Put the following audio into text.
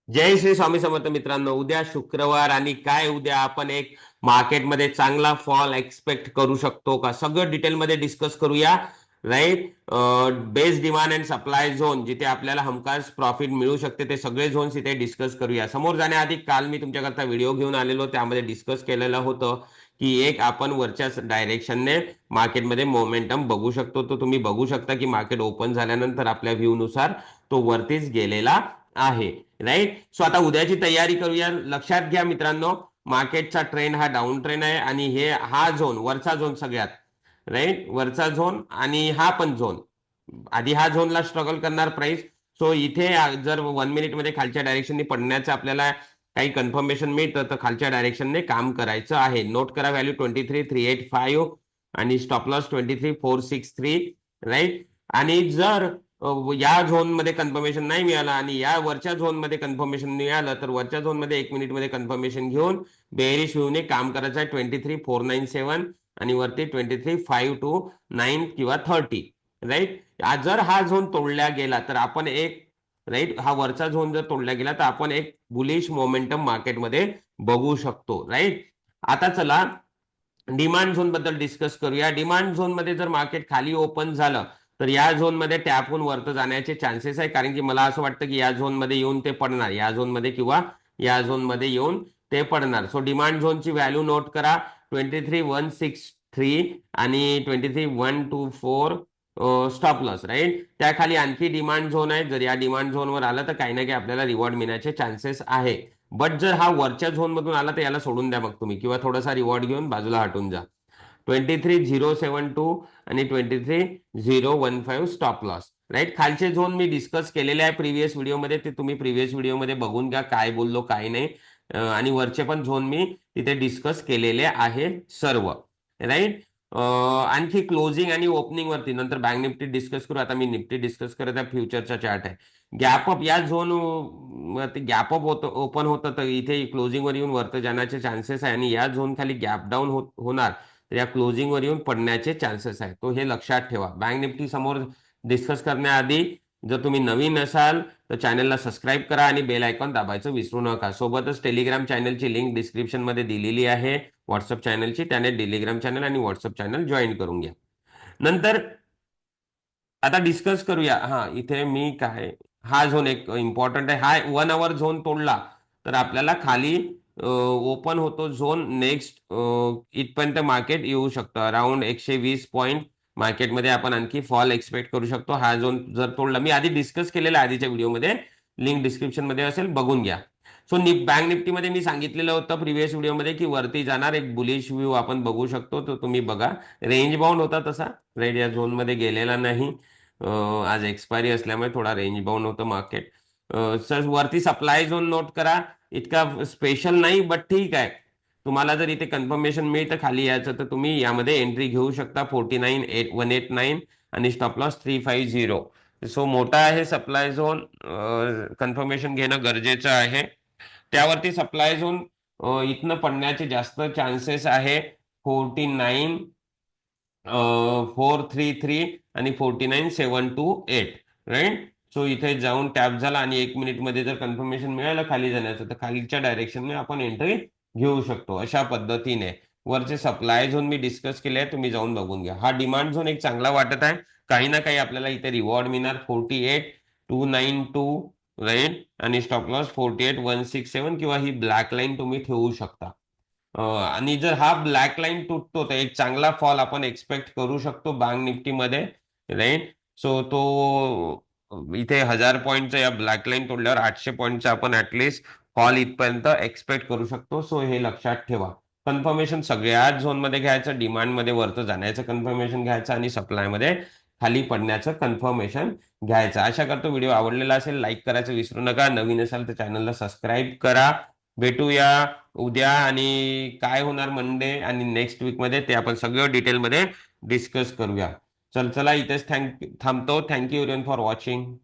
जय श्री स्वामी समर्थ मित्रांनो. उद्या शुक्रवार आणि काय उद्या आपण एक मार्केटमध्ये चांगला फॉल एक्सपेक्ट करू शकतो का, सगळं डिटेलमध्ये डिस्कस करूया. Right. Base demand and supply zone जिथे आपल्याला हमखास प्रॉफिट मिळू शकते ते सगळे झोन्स इथे डिस्कस करूया. समोर जाण्याआधी काल मी तुमच्याकरता व्हिडिओ घेऊन आलेलो, त्यामध्ये डिस्कस केलेलं होतं की एक आपण वरच्या डायरेक्शनने मार्केटमध्ये मोमेंटम बघू शकतो. तो तुम्ही बघू शकता की मार्केट ओपन झाल्यानंतर आपल्या व्ह्यू नुसार तो वरतीच गेलेला आहे. राईट. सो आता उद्याची तयारी करूया. लक्षात घ्या मित्रांनो, मार्केटचा ट्रेंड हा डाऊन ट्रेंड आहे आणि हा झोन, वरचा झोन सगळ्यात, राईट, वरचा झोन आणि हा पण झोन, आधी हा झोनला स्ट्रगल करणार प्राइस. सो इथे जर 1 मिनिट मध्ये खालच्या डायरेक्शनने पडण्याचं आपल्याला काही कन्फर्मेशन मिळतं तर खालच्या डायरेक्शनने काम करायचं आहे. नोट करा व्हॅल्यू 23,385 आणि स्टॉप लॉस 23,463. राईट. आणि जर या झोन मध्ये कन्फर्मेशन नाही मिळालं आणि या वरच्या झोन मध्ये कन्फर्मेशन मिळालं तर वरच्या झोन मध्ये 1 मिनिट मध्ये कन्फर्मेशन घेऊन बेअरिश व्ह्यूने काम करायचं आहे 23,497 आणि वरती 23,529 किंवा 30. राईट. जर हा झोन तोडला गेला तर आपण एक, राईट, हा वरचा झोन जर तोडला गेला तर आपण एक बुलिश मोमेंटम मार्केटमध्ये बघू शकतो. राईट. आता चला डिमांड झोन बद्दल डिस्कस करूया. डिमांड झोन मध्ये जर मार्केट खाली ओपन झालं तर या झोन मध्ये टॅप होऊन वरत जाण्याचे चान्सेस आहे, कारण की मला असं वाटतं की या झोन मध्ये येऊन ते पडणार, या झोन मध्ये किंवा या झोन मध्ये येऊन ते पडणार. सो डिमांड झोनची व्हॅल्यू नोट करा 23,163 आणि 23,124 स्टॉप लॉस. राईट. त्याखाली आणखी डिमांड झोन आहे. जर या डिमांड झोनवर आलं तर काही ना काही आपल्याला रिवॉर्ड मिळण्याचे चान्सेस आहे. बट जर हा वरच्या झोन मधून आला तर याला सोडून द्या मग तुम्ही, किंवा थोडासा रिवॉर्ड घेऊन बाजूला हटून जा. 23,072 आणि 23,015 स्टॉप लॉस. राईट. खालचे झोन मी डिस्कस केलेले आहे प्रिव्हियस व्हिडिओमध्ये, ते तुम्ही प्रिव्हियस व्हिडिओमध्ये बघून घ्या काय बोललो काय नाही. आणि वरचे पण झोन मी तिथे डिस्कस केलेले आहे सर्व. राईट. आणखी क्लोजिंग आणि ओपनिंग वरती नंतर बँक निफ्टी डिस्कस करू. आता मी निफ्टी डिस्कस करत आहे. फ्युचरचा चार्ट आहे. गॅपअप या झोन गॅपअप होतं, ओपन होतं तर इथे क्लोजिंग वर येऊन वरती जाण्याचे चान्सेस आहे आणि या झोन खाली गॅप डाऊन होणार तर या क्लोजिंग वर येऊन पडण्याचे चान्सेस आहे. तो हे लक्षात ठेवा. बँक निफ्टी समोर डिस्कस करण्याआधी जर तुम्ही नवीन असाल तर चॅनलला सबस्क्राईब करा आणि बेल आयकॉन दाबायचं विसरू नका. सोबतच टेलिग्राम चॅनलची लिंक डिस्क्रिप्शन मध्ये दिलेली आहे व्हॉट्सअप चॅनलची, त्याने टेलिग्राम चॅनल आणि व्हॉट्सअप चॅनल जॉईन करून घ्या. नंतर आता डिस्कस करूया. हा इथे मी काय, हा झोन एक इम्पॉर्टंट आहे. हा 1 आवर झोन तोडला तर आपल्याला खाली ओपन होतो झोन नेक्स्ट, इथपर्यंत मार्केट येऊ शकतं. अराउंड 120 पॉईंट मार्केटमध्ये आपण आणखी फॉल एक्सपेक्ट करू शकतो. हा झोन जर तोडला, मी आधी डिस्कस केलेला आधीच्या व्हिडिओमध्ये, लिंक डिस्क्रिप्शन मध्ये असेल, बघून घ्या. सो बँक निफ्टीमध्ये मी सांगितलेलं होतं प्रिव्हियस व्हिडिओमध्ये की वरती जाणार एक बुलिश व्ह्यू आपण बघू शकतो. तो तुम्ही बघा. रेंज बाउंड होता तसा, राईट, या झोन मध्ये गेलेला नाही. आज एक्सपायरी असल्यामुळे थोडा रेंज बाउंड होतं मार्केट. सर वरती सप्लाय झोन नोट करा. इतका स्पेशल नाही बट ठीक आहे. तुम्हाला जर इथे कन्फर्मेशन मिळतं खाली यायचं तर तुम्ही यामध्ये एंट्री घेऊ शकता. 49,189 आणि स्टॉप लॉस 350. सो मोठा आहे सप्लाय झोन, कन्फर्मेशन घेणं गरजेचं आहे. त्यावरती सप्लाय झोन इथनं पडण्याचे जास्त चान्सेस आहे. 49,433 आणि 49,728. राईट. सो इथे जाऊन टॅप झाला आणि 1 मिनिट मध्ये जर कन्फर्मेशन मिळालं खाली जाण्याचं तर खालीच्या डायरेक्शनने आपण एंट्री घेऊ शकतो. अशा पद्धतीने वरचे सप्लाय झोन मी डिस्कस केले आहे, तुम्ही जाऊन बघून घ्या. हा डिमांड झोन एक चांगला वाटत आहे. काही ना काही आपल्याला इथे रिवॉर्ड मिळणार. 48,292. राईट. आणि स्टॉप लॉस 48,167 किंवा ही ब्लॅक लाईन तुम्ही ठेवू शकता. आणि जर हा ब्लॅक लाईन तुटतो तर एक चांगला फॉल आपण एक्सपेक्ट करू शकतो बँक निफ्टीमध्ये. राईट. सो तो इथे 1,000 पॉईंटचा या ब्लॅक लाईन तोडल्यावर 800 पॉईंटचा आपण ऍटलिस्ट फॉल इथपर्यंत एक्सपेक्ट करू शकतो. सो हे लक्षात ठेवा. कन्फर्मेशन सगळ्याच झोनमध्ये घ्यायचं. डिमांडमध्ये वरतं जाण्याचं कन्फर्मेशन घ्यायचं आणि सप्लायमध्ये खाली पडण्याचं कन्फर्मेशन घ्यायचं. आशा करतो व्हिडिओ आवडलेला असेल. लाईक करायचं विसरू नका. नवीन असाल तर चॅनलला सबस्क्राईब करा. भेटूया उद्या आणि काय होणार मंडे आणि नेक्स्ट वीकमध्ये ते आपण सगळं डिटेलमध्ये डिस्कस करूया. चला इथेच थांबतो. Thank you everyone for watching.